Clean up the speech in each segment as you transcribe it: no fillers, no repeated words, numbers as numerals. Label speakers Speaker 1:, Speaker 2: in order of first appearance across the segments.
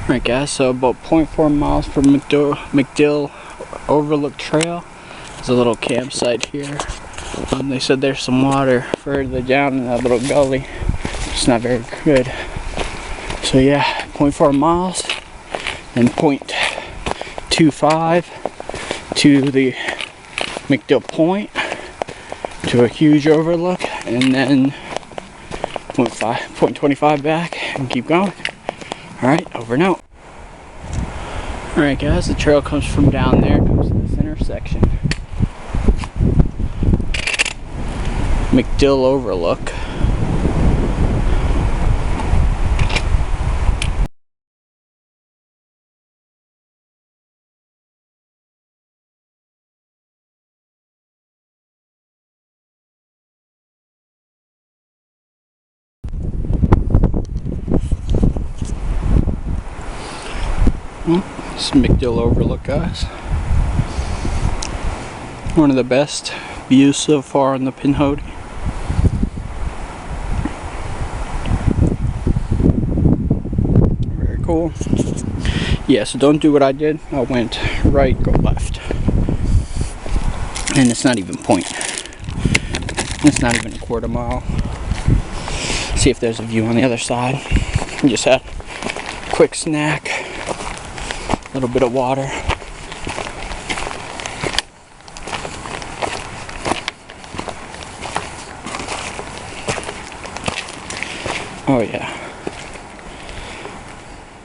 Speaker 1: Alright guys, so about 0.4 miles from McDill Overlook Trail. There's a little campsite here. They said there's some water further down in that little gully. It's not very good. So yeah, 0.4 miles and 0.25 to the McDill Point to a huge overlook, and then 0.25 back and keep going. Alright, over and out. Alright guys, the trail comes from down there, comes to this intersection. McDill Overlook. This is McDill Overlook, guys. One of the best views so far in the Pinhoti. Very cool. Yeah, so don't do what I did. I went right, go left. And it's not even it's not even a quarter mile. See if there's a view on the other side. I just had a quick snack. A little bit of water. Oh yeah,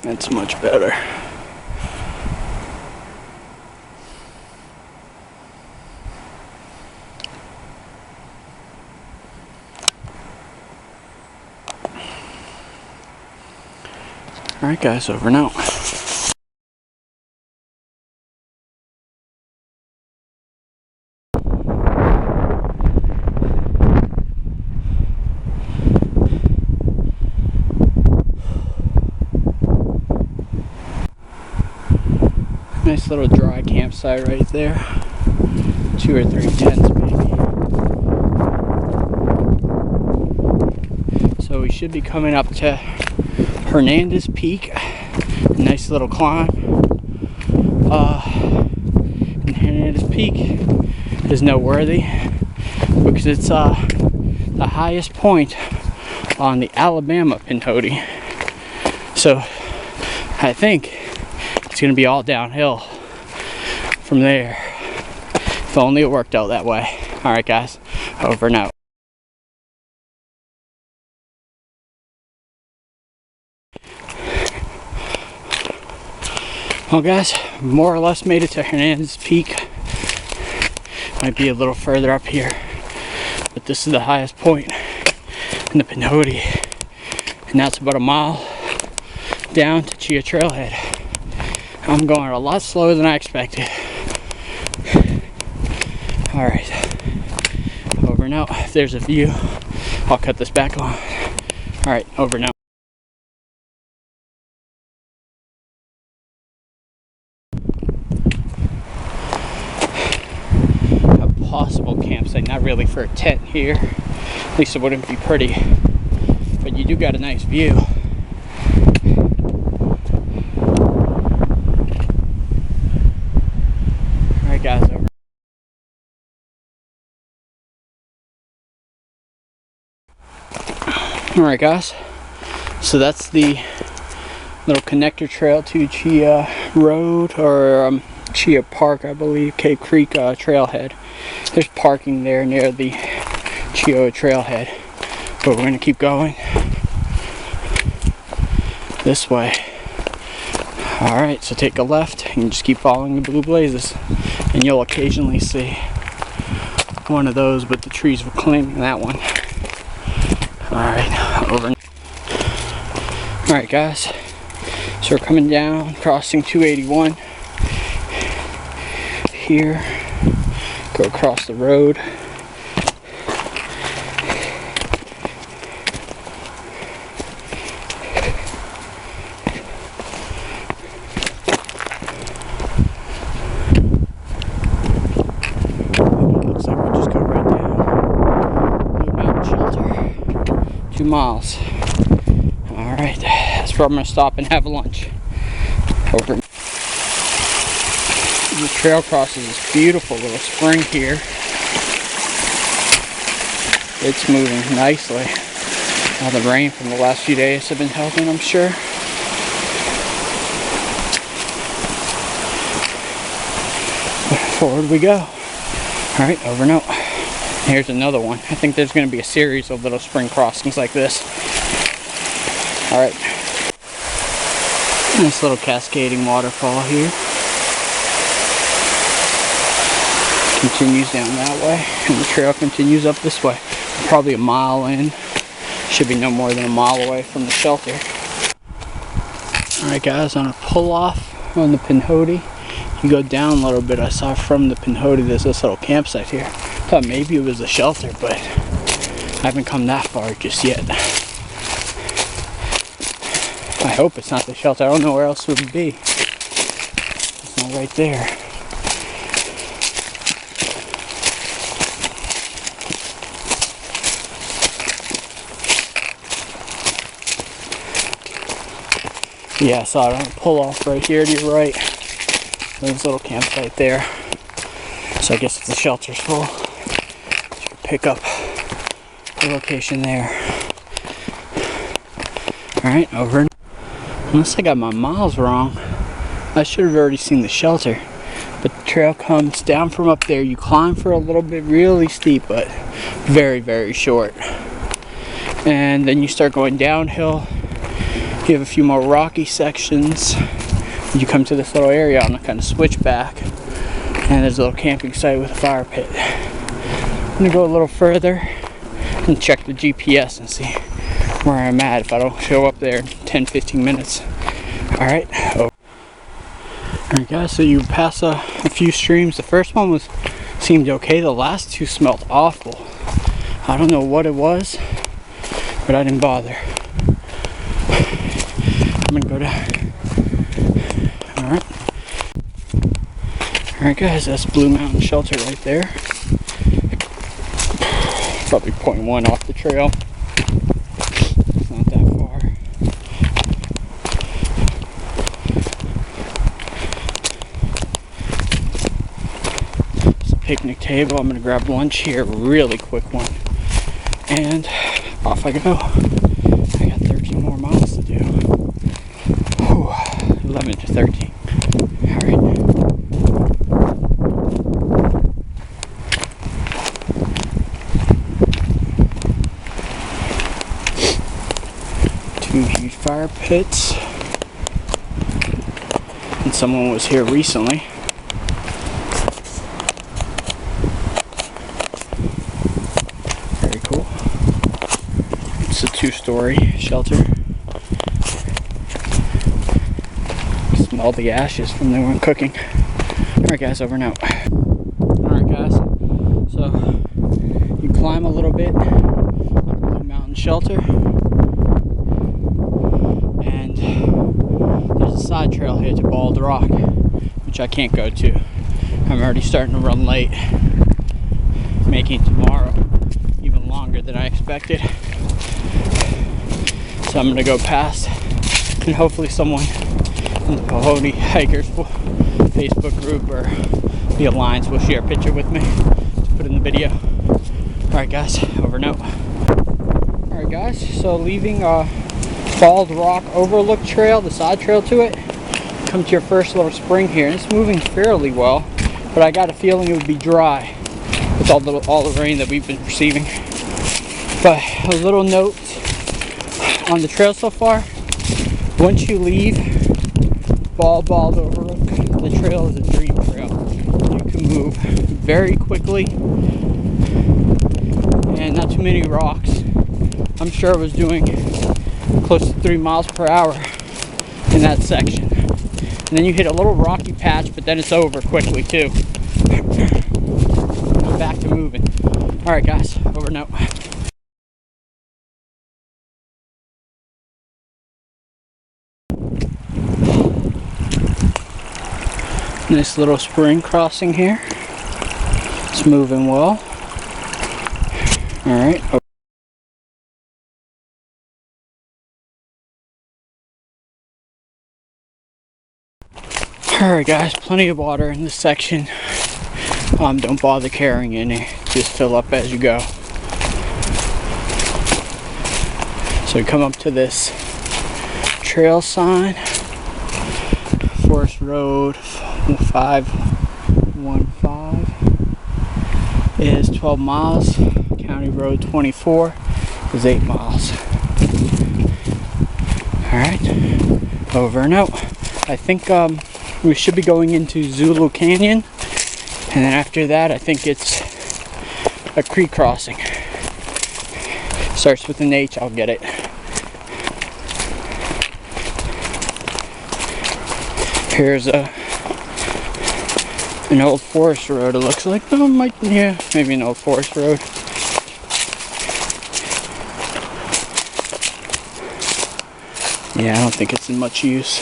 Speaker 1: that's much better. Alright guys, over and out. Nice little dry campsite right there. 2 or 3 tents maybe. So we should be coming up to Hernandez Peak. A nice little climb. And Hernandez Peak is noteworthy because it's the highest point on the Alabama Pinhoti. So I think it's gonna be all downhill from there. If only it worked out that way. Alright guys, over and out. Well guys, more or less made it to Hernandez Peak. Might be a little further up here, but this is the highest point in the Pinhoti, and that's about a mile down to Chia Trailhead. I'm going a lot slower than I expected. Alright, over and out. If there's a view, I'll cut this back on. Alright, over and out. A possible campsite, not really for a tent here. At least it wouldn't be pretty. But you do got a nice view. Guys, over. Alright guys, so that's the little connector trail to Chia Road, or Chia Park, I believe, Cave Creek trailhead. There's parking there near the Chia trailhead, but we're going to keep going this way. Alright, so take a left and just keep following the blue blazes, and you'll occasionally see one of those, but the trees will cling to that one. Alright, over. Alright guys, so we're coming down, crossing 281 here, go across the road. Miles. Alright, that's where I'm going to stop and have lunch. over. The trail crosses this beautiful little spring here. It's moving nicely. All the rain from the last few days have been helping, I'm sure. Forward we go. Alright, over and out. Here's another one. I think there's going to be a series of little spring crossings like this. Alright. Nice little cascading waterfall here. Continues down that way, and the trail continues up this way. Probably a mile in. Should be no more than a mile away from the shelter. Alright guys, on a pull off on the Pinhoti, you go down a little bit. I saw from the Pinhoti there's this little campsite here. Thought maybe it was a shelter, but I haven't come that far just yet. I hope it's not the shelter. I don't know where else it would be. It's not right there. Yeah, I saw it on a pull off right here to your right. There's a little campsite there. So I guess if the shelter's full, you can pick up the location there. Alright, over. Unless I got my miles wrong, I should have already seen the shelter. But the trail comes down from up there. You climb for a little bit, really steep, but very, very short. And then you start going downhill. You have a few more rocky sections. You come to this little area on a kind of switchback, and there's a little camping site with a fire pit. I'm gonna go a little further and check the GPS and see where I'm at if I don't show up there in 10-15 minutes. Alright. Alright guys, so you pass a few streams. The first one seemed okay. The last two smelled awful. I don't know what it was, but I didn't bother. I'm gonna go down. Alright. Alright guys, that's Blue Mountain Shelter right there. Probably 0.1 off the trail. It's not that far. It's a picnic table. I'm gonna grab lunch here, really quick one. And off I go. I got 13 more miles to do. 11 to 13. Alright. Two huge fire pits. And someone was here recently. Very cool. It's a 2-story shelter. All the ashes from they weren't cooking. Alright guys, over and out. Alright guys, so you climb a little bit on Blue Mountain Shelter, and there's a side trail here to Bald Rock, which I can't go to. I'm already starting to run late, making tomorrow even longer than I expected. So I'm gonna go past, and hopefully someone in the Pinhoti Hikers Facebook group or the Alliance will share a picture with me to put in the video. Alright guys, over and out. Alright guys, so leaving Bald Rock Overlook Trail, the side trail to it, come to your first little spring here, and it's moving fairly well, but I got a feeling it would be dry with all the rain that we've been receiving. But a little note on the trail so far: once you leave Bald Overlook, the trail is a dream trail. You can move very quickly and not too many rocks. I'm sure I was doing close to 3 miles per hour in that section. And then you hit a little rocky patch, but then it's over quickly too. I'm back to moving. Alright guys, over and out. Nice little spring crossing here. It's moving well. Alright. Alright guys, plenty of water in this section. Don't bother carrying any, just fill up as you go. So we come up to this trail sign, Forest Road 515 is 12 miles, County Road 24 is 8 miles. Alright, over and out. I think we should be going into Zulu Canyon, and then after that I think it's a creek crossing. Starts with an H, I'll get it. Here's an old forest road, it looks like. Oh, yeah, maybe an old forest road. Yeah, I don't think it's in much use.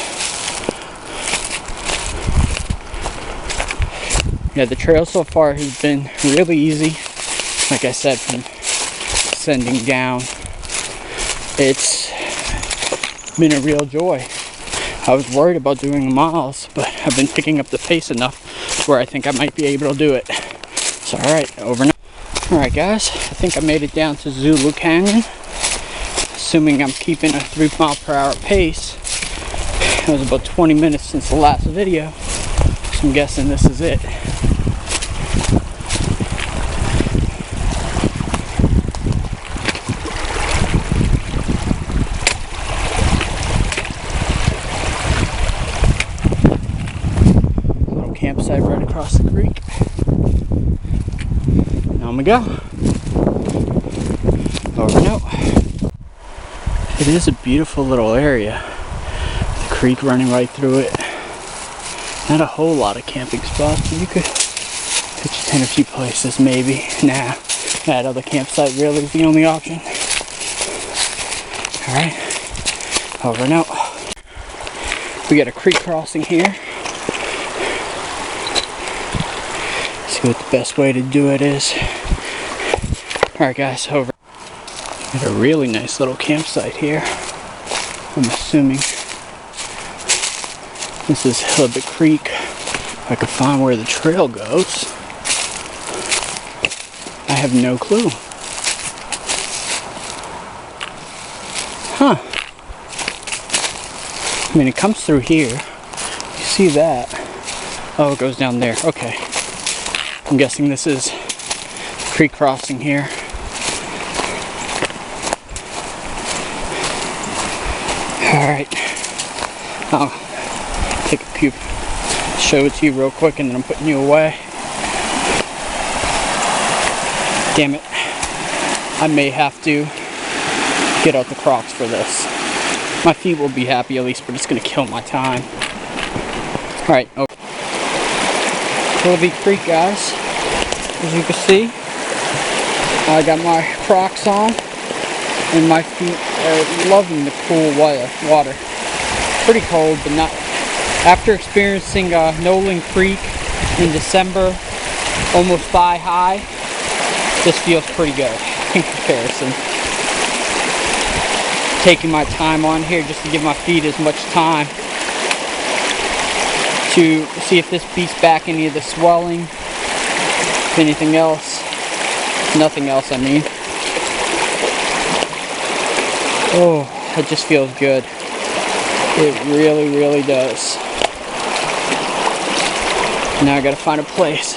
Speaker 1: Yeah, the trail so far has been really easy. Like I said, from descending down, it's been a real joy. I was worried about doing the miles, but I've been picking up the pace enough to where I think I might be able to do it. So alright, over now. Alright guys, I think I made it down to Zulu Canyon. Assuming I'm keeping a 3 mile per hour pace. It was about 20 minutes since the last video, so I'm guessing this is it. Campsite right across the creek. Now I'm gonna go. Over and out. It is a beautiful little area. The creek running right through it. Not a whole lot of camping spots, but you could pitch a tent a few places maybe. Nah, that other campsite really is the only option. Alright, over and out. We got a creek crossing here. See what the best way to do it is. Alright guys, over. Got a really nice little campsite here. I'm assuming this is Hillibit Creek. If I could find where the trail goes. I have no clue. Huh. I mean, it comes through here. You see that? Oh, it goes down there. Okay. I'm guessing this is creek crossing here. Alright. I'll take a pew, show it to you real quick, and then I'm putting you away. Damn it. I may have to get out the Crocs for this. My feet will be happy at least, but it's going to kill my time. Alright, okay. Hillibit Creek, guys. As you can see, I got my Crocs on, and my feet are loving the cool water. Pretty cold, but not. After experiencing Nolan Creek in December, almost thigh high, this feels pretty good in comparison. Taking my time on here just to give my feet as much time to see if this beats back any of the swelling, if anything else. Nothing else, I mean. Oh, it just feels good. It really, really does. Now I gotta find a place.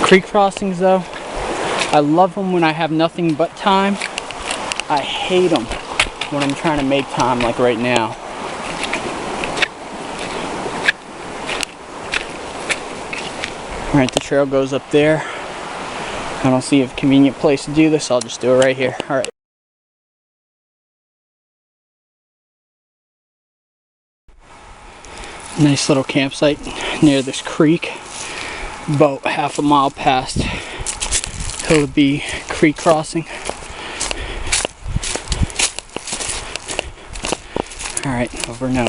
Speaker 1: Creek crossings though, I love them when I have nothing but time. I hate them when I'm trying to make time, like right now. Alright, the trail goes up there. I don't see a convenient place to do this, I'll just do it right here. Alright. Nice little campsite near this creek. About half a mile past Hillibit Creek crossing. Alright, over and out.